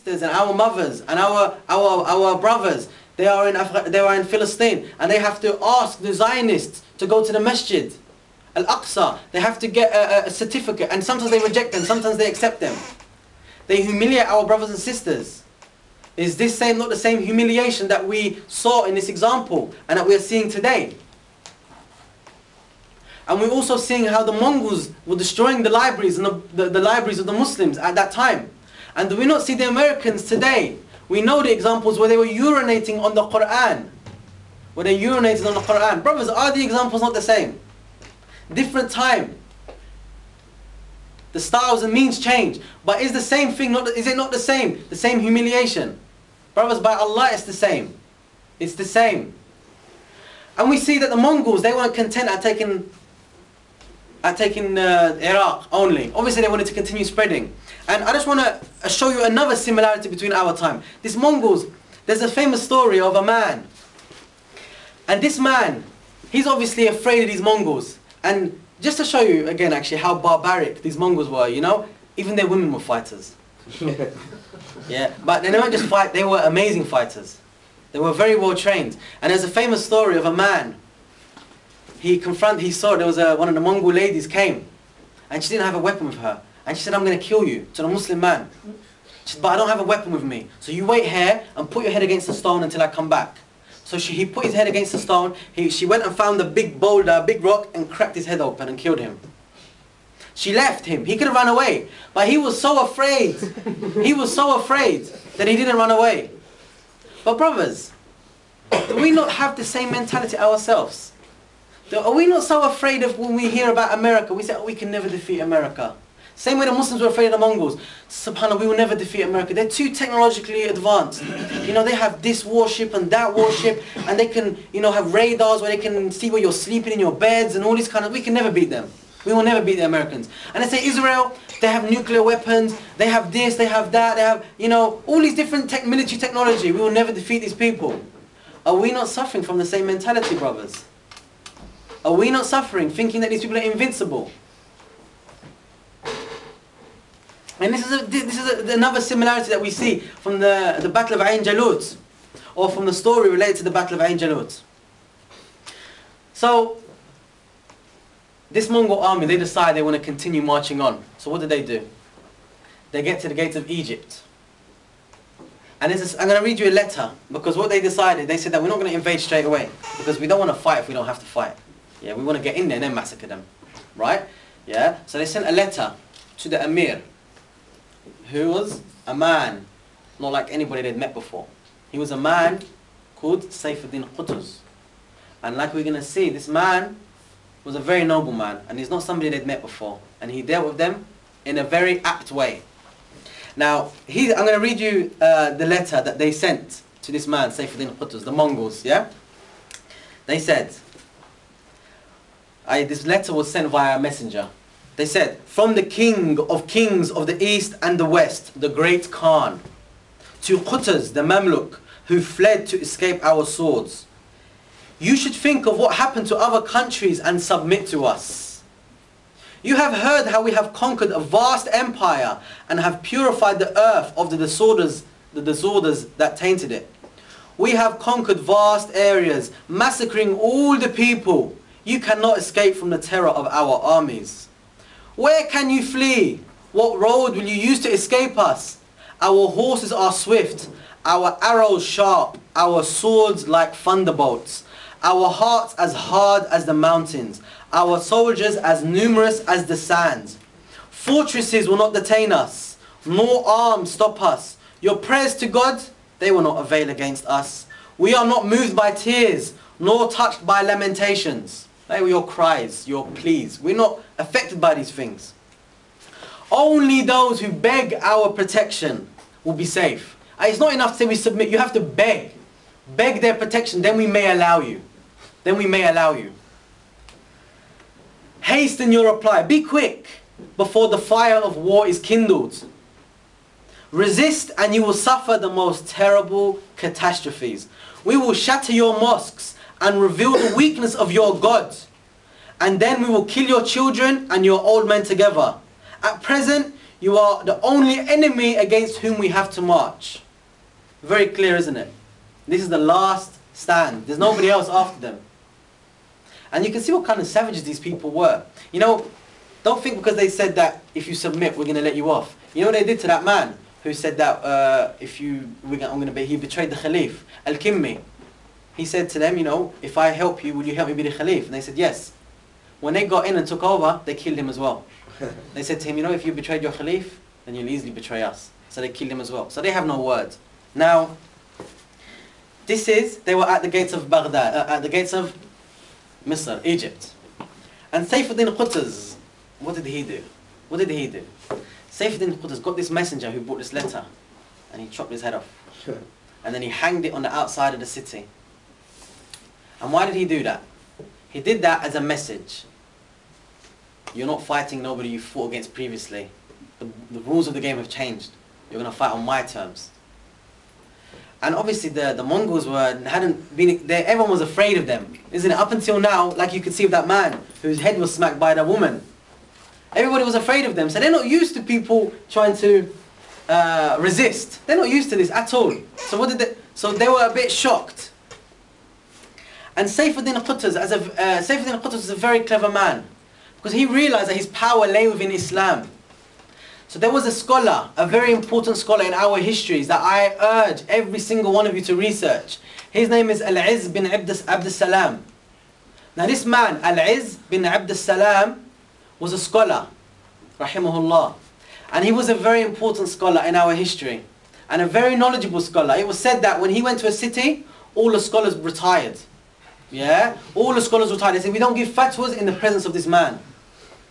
sisters and our mothers and our brothers, they are in Palestine, and they have to ask the Zionists to go to the masjid, Al-Aqsa. They have to get a certificate, and sometimes they reject them, sometimes they accept them. They humiliate our brothers and sisters. Is this not the same humiliation that we saw in this example and that we are seeing today? And we're also seeing how the Mongols were destroying the libraries and the libraries of the Muslims at that time. And do we not see the Americans today? We know the examples where they were urinating on the Quran. Where they urinated on the Quran. Brothers, are the examples not the same? Different time. The styles and means change. But is the same thing, is it not the same? The same humiliation. Brothers, by Allah, it's the same. It's the same. And we see that the Mongols, they weren't content at taking Iraq only. Obviously they wanted to continue spreading. And I just want to show you another similarity between our time. These Mongols, there's a famous story of a man. And this man, he's obviously afraid of these Mongols. And just to show you again actually how barbaric these Mongols were, you know, even their women were fighters. Yeah, but they didn't just fight, they were amazing fighters. They were very well trained. And there's a famous story of a man. He saw there was one of the Mongol ladies came, and she didn't have a weapon with her. And she said, I'm going to kill you, to the Muslim man. She said, but I don't have a weapon with me. So you wait here and put your head against the stone until I come back. So he put his head against the stone. She went and found a big boulder, a big rock, and cracked his head open and killed him. She left him. He could have run away. But he was so afraid. He was so afraid that he didn't run away. But brothers, do we not have the same mentality ourselves? Are we not so afraid of when we hear about America? We say, oh, we can never defeat America. Same way the Muslims were afraid of the Mongols. SubhanAllah, we will never defeat America. They're too technologically advanced. You know, they have this warship and that warship, and they can, you know, have radars where they can see where you're sleeping in your beds and all these kind of... We can never beat them. We will never beat the Americans. And they say Israel, they have nuclear weapons, they have this, they have that, they have, you know, all these different military technology. We will never defeat these people. Are we not suffering from the same mentality, brothers? Are we not suffering, thinking that these people are invincible? And this is another similarity that we see from the Battle of Ain Jalut, or from the story related to the Battle of Ain Jalut. So, this Mongol army, they decide they want to continue marching on. So what do? They get to the gates of Egypt. And I'm going to read you a letter, because what they decided, they said that we're not going to invade straight away, because we don't want to fight if we don't have to fight. Yeah, we want to get in there and then massacre them. Right? Yeah? So they sent a letter to the Emir, who was a man, not like anybody they'd met before. He was a man called Saifuddin Qutuz. And like we're going to see, this man was a very noble man, and he's not somebody they'd met before. And he dealt with them in a very apt way. Now, I'm going to read you the letter that they sent to this man, Saifuddin Qutuz, the Mongols, yeah? They said, this letter was sent via a messenger. They said, from the king of kings of the east and the west, the great Khan, to Qutuz, the Mamluk, who fled to escape our swords. You should think of what happened to other countries and submit to us. You have heard how we have conquered a vast empire and have purified the earth of the disorders that tainted it. We have conquered vast areas, massacring all the people. You cannot escape from the terror of our armies. Where can you flee? What road will you use to escape us? Our horses are swift, our arrows sharp, our swords like thunderbolts, our hearts as hard as the mountains, our soldiers as numerous as the sands. Fortresses will not detain us, nor arms stop us. Your prayers to God, they will not avail against us. We are not moved by tears, nor touched by lamentations. They were your cries, your pleas. We're not affected by these things. Only those who beg our protection will be safe. It's not enough to say we submit. You have to beg. Beg their protection, then we may allow you. Then we may allow you. Hasten your reply. Be quick before the fire of war is kindled. Resist and you will suffer the most terrible catastrophes. We will shatter your mosques and reveal the weakness of your God. And then we will kill your children and your old men together. At present, you are the only enemy against whom we have to march. Very clear, isn't it? This is the last stand. There's nobody else after them. And you can see what kind of savages these people were. You know, don't think because they said that if you submit, we're going to let you off. You know what they did to that man who said that he betrayed the Khalif, Al-Kimmi. He said to them, you know, if I help you, will you help me be the Khalif? And they said, yes. When they got in and took over, they killed him as well. They said to him, you know, if you betrayed your Khalif, then you'll easily betray us. So they killed him as well. So they have no word. Now, they were at the gates of Baghdad, at the gates of Misr, Egypt. And Sayfuddin Qutuz, what did he do? What did he do? Sayfuddin Qutuz got this messenger who brought this letter, and he chopped his head off. And then he hanged it on the outside of the city. And why did he do that? He did that as a message. You're not fighting nobody you fought against previously. The rules of the game have changed. You're going to fight on my terms. And obviously the Mongols hadn't been there. Everyone was afraid of them, isn't it? Up until now, like you could see with that man whose head was smacked by that woman. Everybody was afraid of them. So they're not used to people trying to resist. They're not used to this at all. So they were a bit shocked. And Sayfuddin Qutuz is a very clever man, because he realized that his power lay within Islam. So there was a scholar, a very important scholar in our histories that I urge every single one of you to research. His name is Al-Izz bin Abd Salam. Now this man, Al-Izz bin Abd Salam, was a scholar, rahimahullah. And he was a very important scholar in our history, and a very knowledgeable scholar. It was said that when he went to a city, all the scholars retired. Yeah? All the scholars retired. They said, we don't give fatwas in the presence of this man.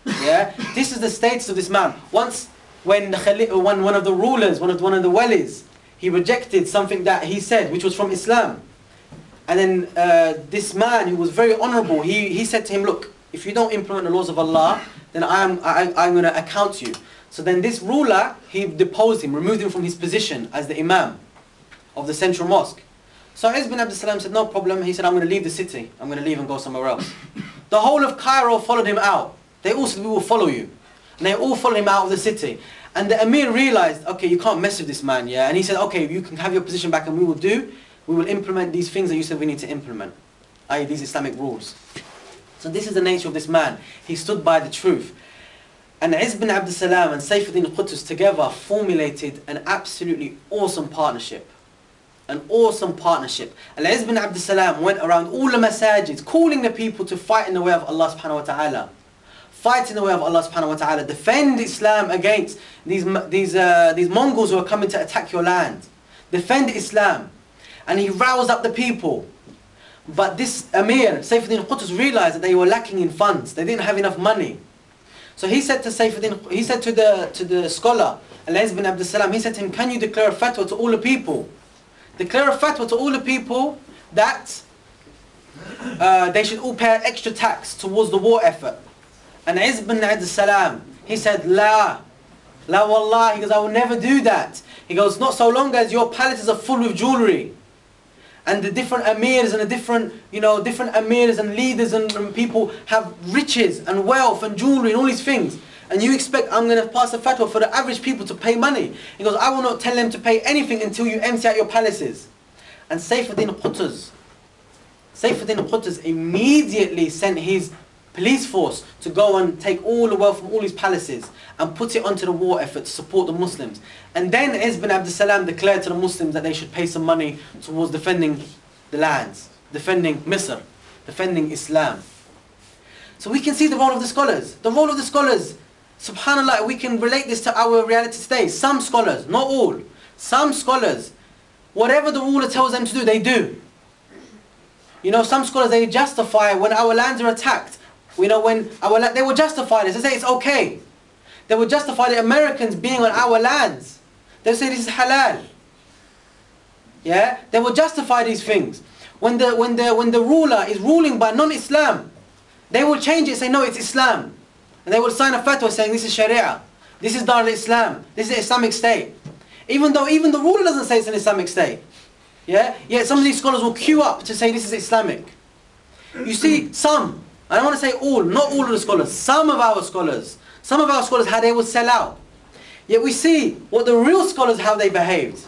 Yeah? This is the status of this man. Once, when one of the rulers, one of the walis, he rejected something that he said, which was from Islam. And then this man, who was very honorable, he said to him, look, if you don't implement the laws of Allah, then I'm going to account you. So then this ruler, he deposed him, removed him from his position as the imam of the central mosque. So Izz bin Abd Salam said, no problem. He said, I'm going to leave the city. I'm going to leave and go somewhere else. The whole of Cairo followed him out. They all said, we will follow you. And they all followed him out of the city. And the Emir realized, okay, you can't mess with this man, yeah? And he said, okay, you can have your position back, and we will implement these things that you said we need to implement, i.e. these Islamic rules. So this is the nature of this man. He stood by the truth. And Izz bin Abd Salam and Sayfuddin Qutuz together formulated an absolutely awesome partnership. An awesome partnership. Al-Izz bin Abd Salam went around all the masajids, calling the people to fight in the way of Allah subhanahu wa ta'ala. Fight in the way of Allah subhanahu wa ta'ala. Defend Islam against these Mongols who are coming to attack your land. Defend Islam. And he roused up the people. But this Amir, Sayfuddin Qutuz, realized that they were lacking in funds. They didn't have enough money. So he said to the scholar, Al-Izz bin Abd Salam, he said to him, can you declare a fatwa to all the people? Declare a fatwa to all the people that they should all pay extra tax towards the war effort. And Izz bin Abd Salam, he said, La wallah, he goes, I will never do that. He goes, not so long as your palaces are full with jewelry. And the different amirs and the different amirs and leaders and people have riches and wealth and jewelry and all these things. And you expect I'm going to pass a fatwa for the average people to pay money. He goes, I will not tell them to pay anything until you empty out your palaces. And Sayfuddin Qutuz immediately sent his police force to go and take all the wealth from all his palaces and put it onto the war effort to support the Muslims. And then Izz bin Abd Salam declared to the Muslims that they should pay some money towards defending the lands, defending Misr, defending Islam. So we can see the role of the scholars. The role of the scholars, subhanAllah, we can relate this to our reality today. Some scholars, not all, some scholars, whatever the ruler tells them to do, they do. You know, some scholars, they justify when our lands are attacked. You know, they will justify this. They say it's okay. They will justify the Americans being on our lands. They say this is halal. Yeah? They will justify these things. When the ruler is ruling by non-Islam, they will change it and say, no, it's Islam. And they will sign a fatwa saying this is Sharia. This is Dar al-Islam. This is Islamic State. Even though even the ruler doesn't say it's an Islamic State. Yeah? Yet some of these scholars will queue up to say this is Islamic. You see, some, I don't want to say all, not all of the scholars, some of our scholars, how they will sell out. Yet we see what the real scholars, how they behaved.